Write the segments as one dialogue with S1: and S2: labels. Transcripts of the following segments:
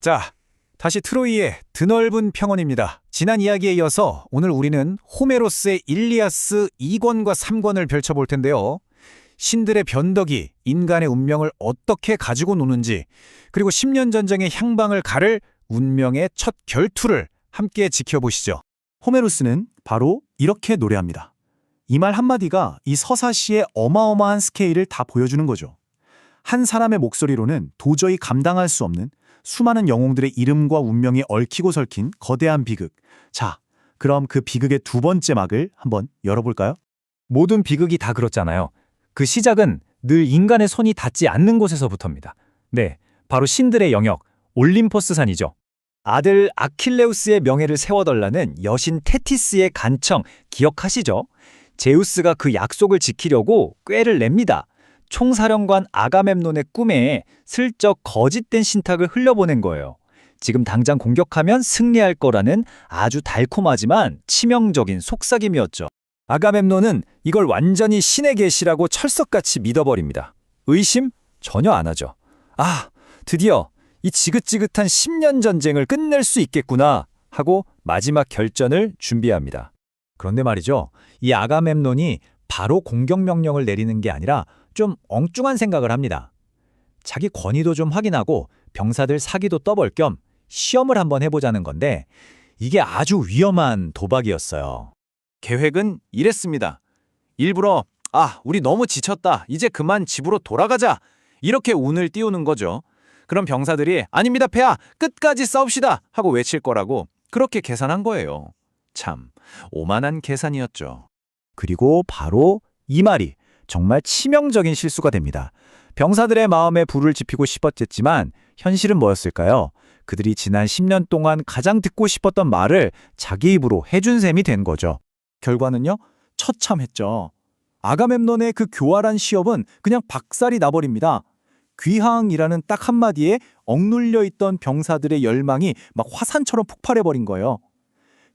S1: 자, 다시 트로이의 드넓은 평원입니다. 지난 이야기에 이어서 오늘 우리는 호메로스의 일리아스 2권과 3권을 펼쳐볼 텐데요. 신들의 변덕이 인간의 운명을 어떻게 가지고 노는지, 그리고 10년 전쟁의 향방을 가를 운명의 첫 결투를 함께 지켜보시죠.
S2: 호메로스는 바로 이렇게 노래합니다. 이 말 한마디가 이 서사시의 어마어마한 스케일을 다 보여주는 거죠. 한 사람의 목소리로는 도저히 감당할 수 없는 수많은 영웅들의 이름과 운명이 얽히고 설킨 거대한 비극. 자, 그럼 그 비극의 두 번째 막을 한번 열어볼까요?
S3: 모든 비극이 다 그렇잖아요. 그 시작은 늘 인간의 손이 닿지 않는 곳에서부터입니다. 네, 바로 신들의 영역, 올림포스산이죠. 아들 아킬레우스의 명예를 세워달라는 여신 테티스의 간청 기억하시죠? 제우스가 그 약속을 지키려고 꾀를 냅니다. 총사령관 아가멤논의 꿈에 슬쩍 거짓된 신탁을 흘려보낸 거예요. 지금 당장 공격하면 승리할 거라는 아주 달콤하지만 치명적인 속삭임이었죠. 아가멤논은 이걸 완전히 신의 계시라고 철석같이 믿어버립니다. 의심? 전혀 안 하죠. 아, 드디어 이 지긋지긋한 10년 전쟁을 끝낼 수 있겠구나 하고 마지막 결전을 준비합니다. 그런데 말이죠. 이 아가멤논이 바로 공격 명령을 내리는 게 아니라 좀 엉뚱한 생각을 합니다. 자기 권위도 좀 확인하고 병사들 사기도 떠볼 겸 시험을 한번 해보자는 건데 이게 아주 위험한 도박이었어요.
S1: 계획은 이랬습니다. 일부러 우리 너무 지쳤다. 이제 그만 집으로 돌아가자. 이렇게 운을 띄우는 거죠. 그럼 병사들이 아닙니다, 폐하. 끝까지 싸웁시다 하고 외칠 거라고 그렇게 계산한 거예요. 참 오만한 계산이었죠.
S2: 그리고 바로 이 말이 정말 치명적인 실수가 됩니다. 병사들의 마음에 불을 지피고 싶었겠지만 현실은 뭐였을까요? 그들이 지난 10년 동안 가장 듣고 싶었던 말을 자기 입으로 해준 셈이 된 거죠. 결과는요? 처참했죠. 아가멤논의 그 교활한 시험은 그냥 박살이 나버립니다. 귀항이라는 딱 한마디에 억눌려 있던 병사들의 열망이 막 화산처럼 폭발해버린 거예요.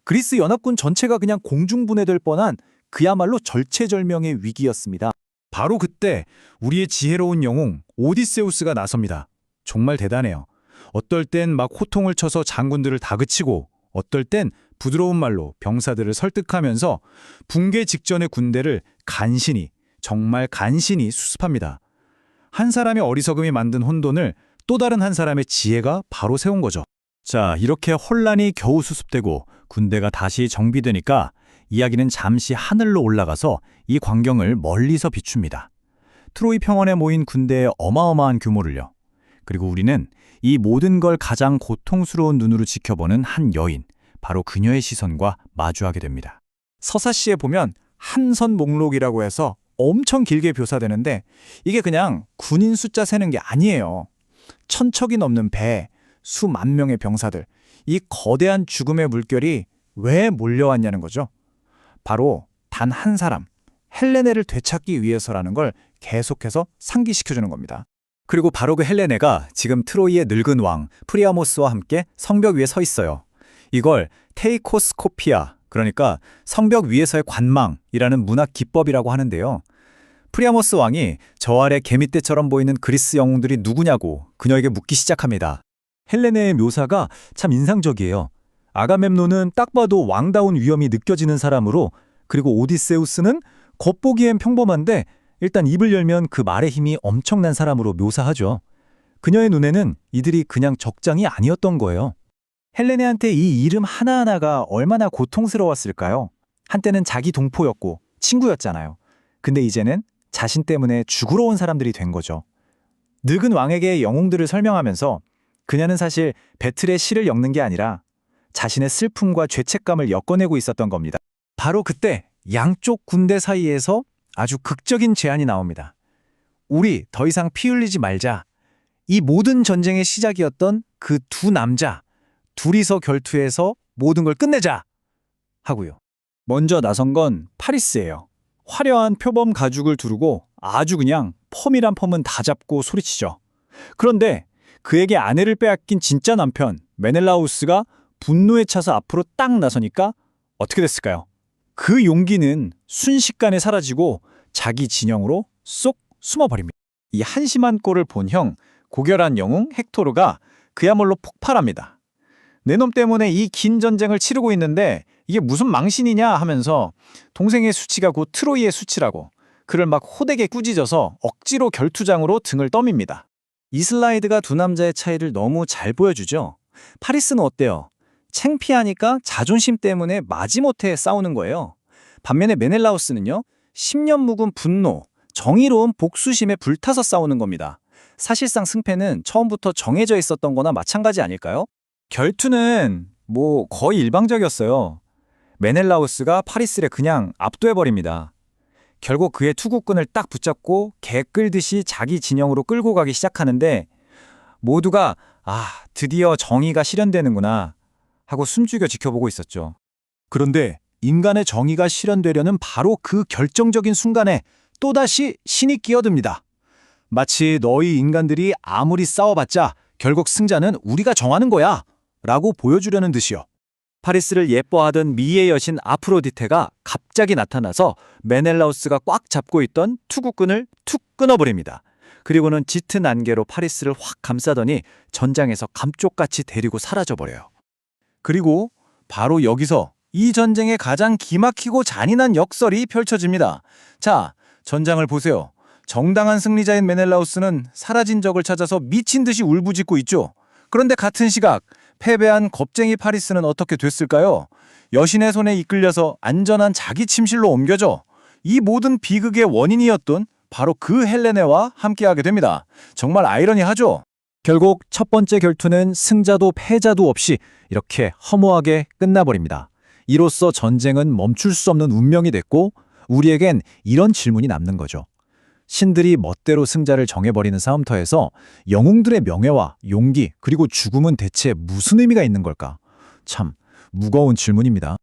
S2: 그리스 연합군 전체가 그냥 공중분해될 뻔한 그야말로 절체절명의 위기였습니다.
S1: 바로 그때 우리의 지혜로운 영웅 오디세우스가 나섭니다. 정말 대단해요. 어떨 땐 막 호통을 쳐서 장군들을 다그치고 어떨 땐 부드러운 말로 병사들을 설득하면서 붕괴 직전의 군대를 정말 간신히 수습합니다. 한 사람의 어리석음이 만든 혼돈을 또 다른 한 사람의 지혜가 바로 세운 거죠.
S2: 자, 이렇게 혼란이 겨우 수습되고 군대가 다시 정비되니까 이야기는 잠시 하늘로 올라가서 이 광경을 멀리서 비춥니다. 트로이 평원에 모인 군대의 어마어마한 규모를요. 그리고 우리는 이 모든 걸 가장 고통스러운 눈으로 지켜보는 한 여인, 바로 그녀의 시선과 마주하게 됩니다.
S1: 서사시에 보면 한선 목록이라고 해서 엄청 길게 묘사되는데 이게 그냥 군인 숫자 세는 게 아니에요. 천척이 넘는 배, 수만 명의 병사들, 이 거대한 죽음의 물결이 왜 몰려왔냐는 거죠. 바로 단 한 사람, 헬레네를 되찾기 위해서라는 걸 계속해서 상기시켜주는 겁니다.
S2: 그리고 바로 그 헬레네가 지금 트로이의 늙은 왕 프리아모스와 함께 성벽 위에 서 있어요. 이걸 테이코스코피아, 그러니까 성벽 위에서의 관망이라는 문학 기법이라고 하는데요. 프리아모스 왕이 저 아래 개미떼처럼 보이는 그리스 영웅들이 누구냐고 그녀에게 묻기 시작합니다. 헬레네의 묘사가 참 인상적이에요. 아가멤논은 딱 봐도 왕다운 위엄이 느껴지는 사람으로, 그리고 오디세우스는 겉보기엔 평범한데 일단 입을 열면 그 말의 힘이 엄청난 사람으로 묘사하죠. 그녀의 눈에는 이들이 그냥 적장이 아니었던 거예요. 헬레네한테 이 이름 하나하나가 얼마나 고통스러웠을까요? 한때는 자기 동포였고 친구였잖아요. 근데 이제는 자신 때문에 죽으러 온 사람들이 된 거죠. 늙은 왕에게 영웅들을 설명하면서 그녀는 사실 배틀의 시를 엮는 게 아니라 자신의 슬픔과 죄책감을 엮어내고 있었던 겁니다. 바로 그때 양쪽 군대 사이에서 아주 극적인 제안이 나옵니다. 우리 더 이상 피 흘리지 말자. 이 모든 전쟁의 시작이었던 그 두 남자, 둘이서 결투해서 모든 걸 끝내자! 하고요. 먼저 나선 건 파리스예요. 화려한 표범 가죽을 두르고 아주 그냥 펌이란 펌은 다 잡고 소리치죠. 그런데 그에게 아내를 빼앗긴 진짜 남편 메넬라우스가 분노에 차서 앞으로 딱 나서니까 어떻게 됐을까요? 그 용기는 순식간에 사라지고 자기 진영으로 쏙 숨어버립니다. 이 한심한 꼴을 본 형, 고결한 영웅 헥토르가 그야말로 폭발합니다. 내 놈 때문에 이 긴 전쟁을 치르고 있는데 이게 무슨 망신이냐 하면서 동생의 수치가 곧 트로이의 수치라고 그를 막 호되게 꾸짖어서 억지로 결투장으로 등을 떠밉니다. 이 슬라이드가 두 남자의 차이를 너무 잘 보여주죠. 파리스는 어때요? 창피하니까 자존심 때문에 마지못해 싸우는 거예요. 반면에 메넬라우스는요. 10년 묵은 분노, 정의로운 복수심에 불타서 싸우는 겁니다. 사실상 승패는 처음부터 정해져 있었던 거나 마찬가지 아닐까요? 결투는 거의 일방적이었어요. 메넬라우스가 파리스를 그냥 압도해버립니다. 결국 그의 투구끈을 딱 붙잡고 개 끌듯이 자기 진영으로 끌고 가기 시작하는데 모두가 드디어 정의가 실현되는구나 하고 숨죽여 지켜보고 있었죠.
S1: 그런데 인간의 정의가 실현되려는 바로 그 결정적인 순간에 또다시 신이 끼어듭니다. 마치 너희 인간들이 아무리 싸워봤자 결국 승자는 우리가 정하는 거야 라고 보여주려는 듯이요.
S2: 파리스를 예뻐하던 미의 여신 아프로디테가 갑자기 나타나서 메넬라우스가 꽉 잡고 있던 투구끈을 툭 끊어버립니다. 그리고는 짙은 안개로 파리스를 확 감싸더니 전장에서 감쪽같이 데리고 사라져버려요.
S1: 그리고 바로 여기서 이 전쟁의 가장 기막히고 잔인한 역설이 펼쳐집니다. 자, 전장을 보세요. 정당한 승리자인 메넬라우스는 사라진 적을 찾아서 미친 듯이 울부짖고 있죠. 그런데 같은 시각 패배한 겁쟁이 파리스는 어떻게 됐을까요? 여신의 손에 이끌려서 안전한 자기 침실로 옮겨져 이 모든 비극의 원인이었던 바로 그 헬레네와 함께하게 됩니다. 정말 아이러니하죠?
S2: 결국 첫 번째 결투는 승자도 패자도 없이 이렇게 허무하게 끝나버립니다. 이로써 전쟁은 멈출 수 없는 운명이 됐고 우리에겐 이런 질문이 남는 거죠. 신들이 멋대로 승자를 정해버리는 싸움터에서 영웅들의 명예와 용기 그리고 죽음은 대체 무슨 의미가 있는 걸까? 참 무거운 질문입니다.